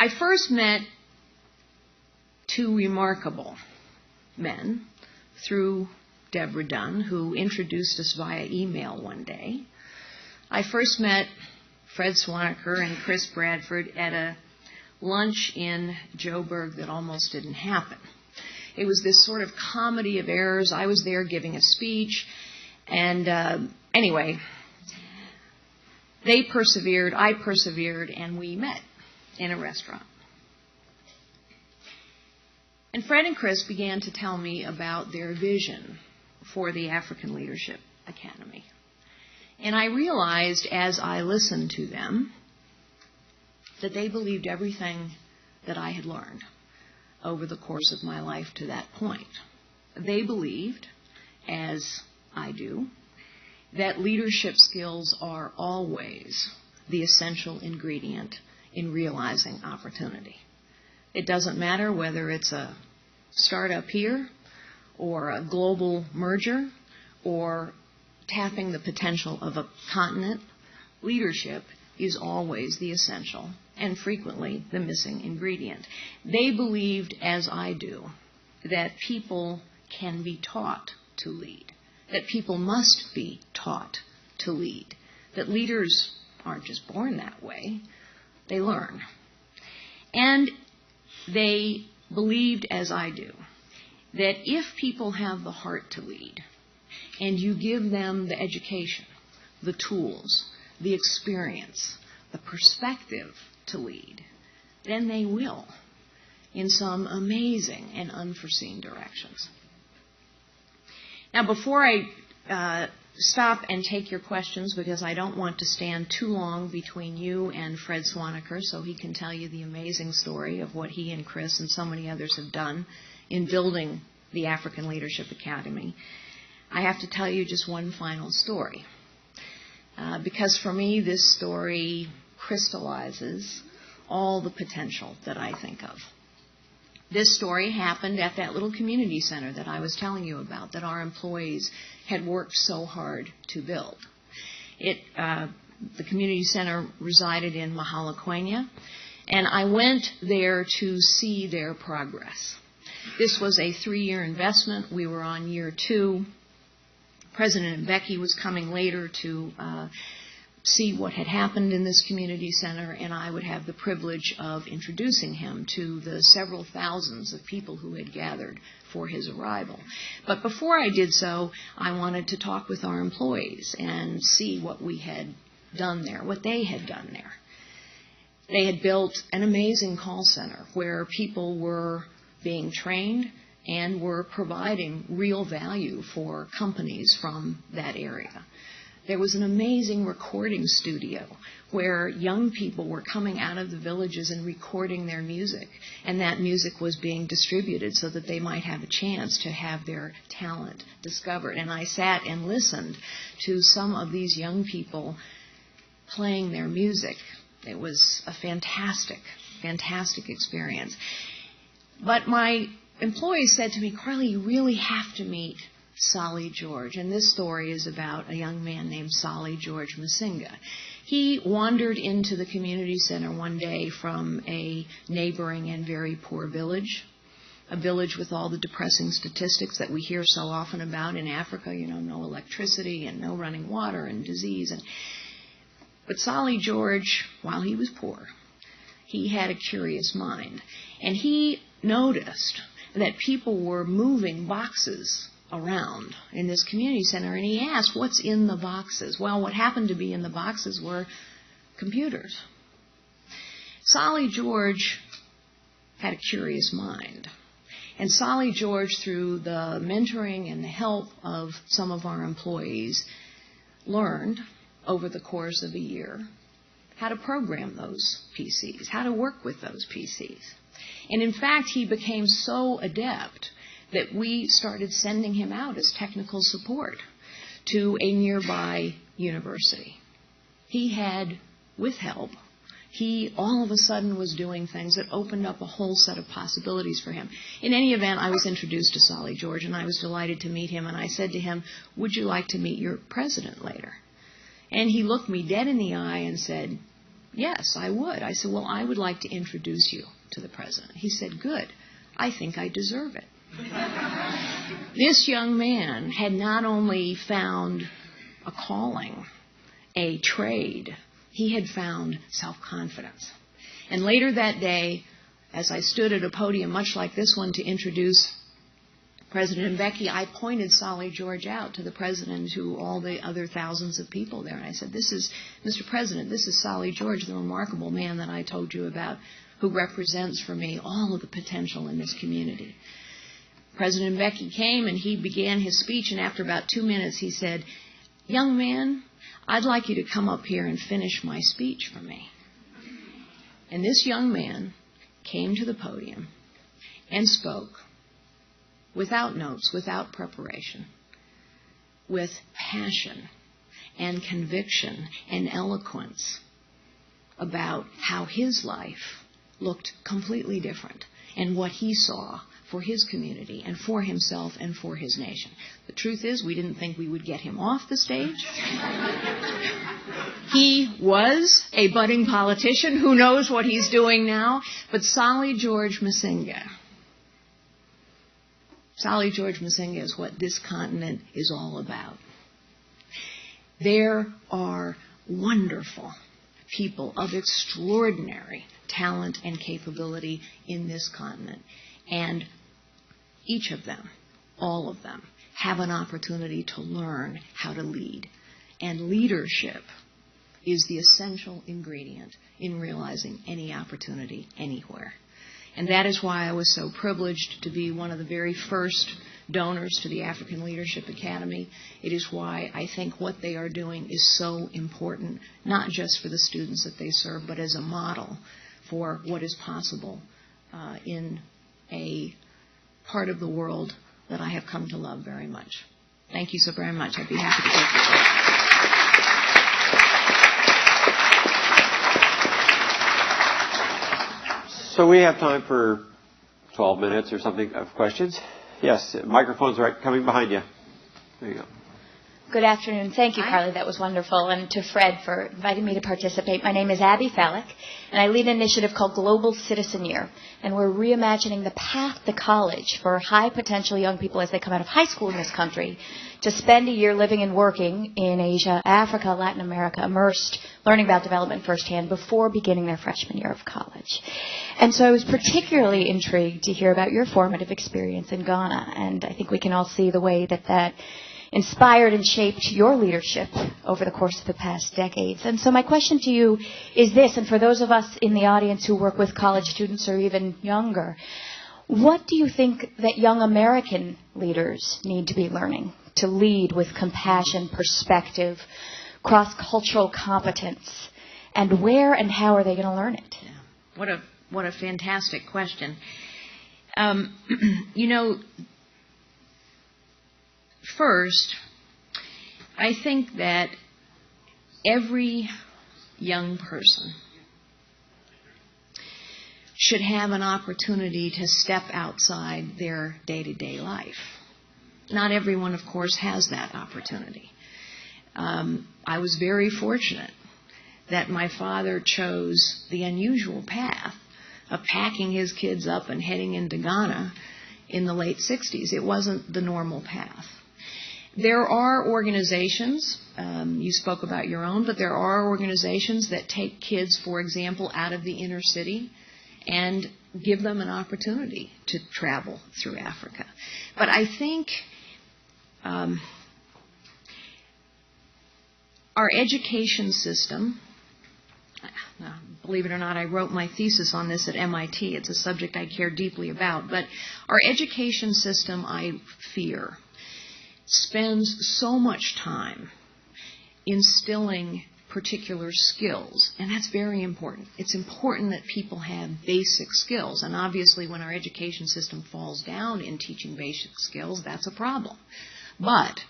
I first met two remarkable men through Deborah Dunn, who introduced us via email one day. I first met Fred Swanaker and Chris Bradford at a lunch in Joburg that almost didn't happen. It was this sort of comedy of errors. I was there giving a speech, and anyway, they persevered, I persevered, and we met in a restaurant. And Fred and Chris began to tell me about their vision for the African Leadership Academy. And I realized as I listened to them that they believed everything that I had learned over the course of my life to that point. They believed, as I do, that leadership skills are always the essential ingredient in realizing opportunity. It doesn't matter whether it's a startup here or a global merger or tapping the potential of a continent. Leadership is always the essential and frequently the missing ingredient. They believed, as I do, that people can be taught to lead, that people must be taught to lead, that leaders aren't just born that way, they learn. And they believed, as I do, that if people have the heart to lead, and you give them the education, the tools, the experience, the perspective to lead, then they will in some amazing and unforeseen directions. Now, before I stop and take your questions, because I don't want to stand too long between you and Fred Swanaker, so he can tell you the amazing story of what he and Chris and so many others have done in building the African Leadership Academy, I have to tell you just one final story. Because for me, this story crystallizes all the potential that I think of. This story happened at that little community center that I was telling you about, that our employees had worked so hard to build. The community center resided in Mahalaquena, and I went there to see their progress. This was a 3-year investment. We were on year 2. President Mbeki was coming later to see what had happened in this community center, and I would have the privilege of introducing him to the several thousands of people who had gathered for his arrival. But before I did so, I wanted to talk with our employees and see what we had done there, what they had done there. They had built an amazing call center where people were being trained and were providing real value for companies from that area. There was an amazing recording studio where young people were coming out of the villages and recording their music, and that music was being distributed so that they might have a chance to have their talent discovered. And I sat and listened to some of these young people playing their music. It was a fantastic, fantastic experience. But my employees said to me, "Carly, you really have to meet Solly George." And this story is about a young man named Solly George Masinga. He wandered into the community center one day from a neighboring and very poor village, a village with all the depressing statistics that we hear so often about in Africa, no electricity and no running water and disease. But Solly George, while he was poor, he had a curious mind. And he noticed that people were moving boxes around in this community center, and he asked, "What's in the boxes?" Well, what happened to be in the boxes were computers. Solly George had a curious mind. And Solly George, through the mentoring and the help of some of our employees, learned over the course of a year how to program those PCs, how to work with those PCs. And in fact, he became so adept that we started sending him out as technical support to a nearby university. He had, with help, he all of a sudden was doing things that opened up a whole set of possibilities for him. In any event, I was introduced to Solly George, and I was delighted to meet him, and I said to him, "Would you like to meet your president later?" And he looked me dead in the eye and said, yes, I would. I said, well, I would like to introduce you to the president. He said, good. I think I deserve it. This young man had not only found a calling, a trade, he had found self-confidence. And later that day, as I stood at a podium much like this one to introduce President Mbeki, I pointed Solly George out to the president, to all the other thousands of people there. And I said, this is, Mr. President, this is Solly George, the remarkable man that I told you about, who represents for me all of the potential in this community. President Mbeki came and he began his speech, and after about 2 minutes he said, young man, I'd like you to come up here and finish my speech for me. And this young man came to the podium and spoke without notes, without preparation, with passion and conviction and eloquence about how his life looked completely different and what he saw for his community and for himself and for his nation. The truth is, we didn't think we would get him off the stage. He was a budding politician. Who knows what he's doing now? But Solly George Masinga is what this continent is all about. There are wonderful people of extraordinary talent and capability in this continent. And each of them, all of them, have an opportunity to learn how to lead. And leadership is the essential ingredient in realizing any opportunity anywhere. And that is why I was so privileged to be one of the very first donors to the African Leadership Academy. It is why I think what they are doing is so important, not just for the students that they serve, but as a model for what is possible in a part of the world that I have come to love very much. Thank you so very much. I'd be happy to take your questions. So we have time for 12 minutes or something of questions. Yes, microphone's right coming behind you. There you go. Good afternoon. Thank you, Carly. That was wonderful. And to Fred for inviting me to participate. My name is Abby Fallick, and I lead an initiative called Global Citizen Year. And we're reimagining the path to college for high-potential young people as they come out of high school in this country to spend a year living and working in Asia, Africa, Latin America, immersed, learning about development firsthand before beginning their freshman year of college. And so I was particularly intrigued to hear about your formative experience in Ghana. And I think we can all see the way that inspired and shaped your leadership over the course of the past decades. And so my question to you is this, and for those of us in the audience who work with college students or even younger, what do you think that young American leaders need to be learning to lead with compassion, perspective, cross-cultural competence, and where and how are they going to learn it? Yeah. What a fantastic question. First, I think that every young person should have an opportunity to step outside their day-to-day life. Not everyone, of course, has that opportunity. I was very fortunate that my father chose the unusual path of packing his kids up and heading into Ghana in the late 60s. It wasn't the normal path. There are organizations, you spoke about your own, but there are organizations that take kids, for example, out of the inner city and give them an opportunity to travel through Africa. But I think our education system, believe it or not, I wrote my thesis on this at MIT. It's a subject I care deeply about. But our education system, I fear, spends so much time instilling particular skills, and that's very important. It's important that people have basic skills, and obviously when our education system falls down in teaching basic skills, that's a problem. But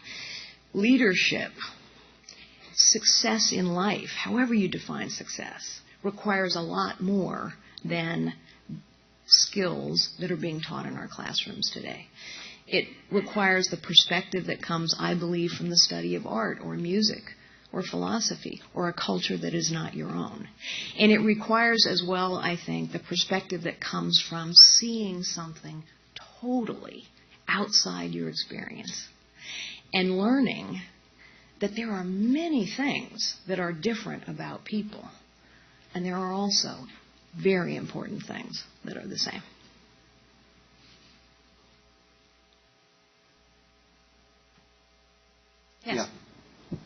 leadership, success in life, however you define success, requires a lot more than skills that are being taught in our classrooms today. It requires the perspective that comes, I believe, from the study of art or music or philosophy or a culture that is not your own. And it requires as well, I think, the perspective that comes from seeing something totally outside your experience and learning that there are many things that are different about people, and there are also very important things that are the same. Yes. Yeah.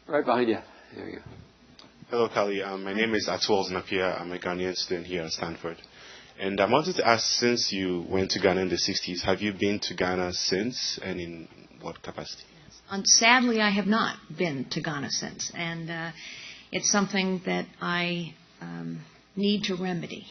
Right behind you. There you go. Hello, Kali. My name is Atwals Napier. I'm a Ghanaian student here at Stanford. And I wanted to ask, since you went to Ghana in the 60s, have you been to Ghana since, and in what capacity? Sadly, I have not been to Ghana since, and it's something that I need to remedy.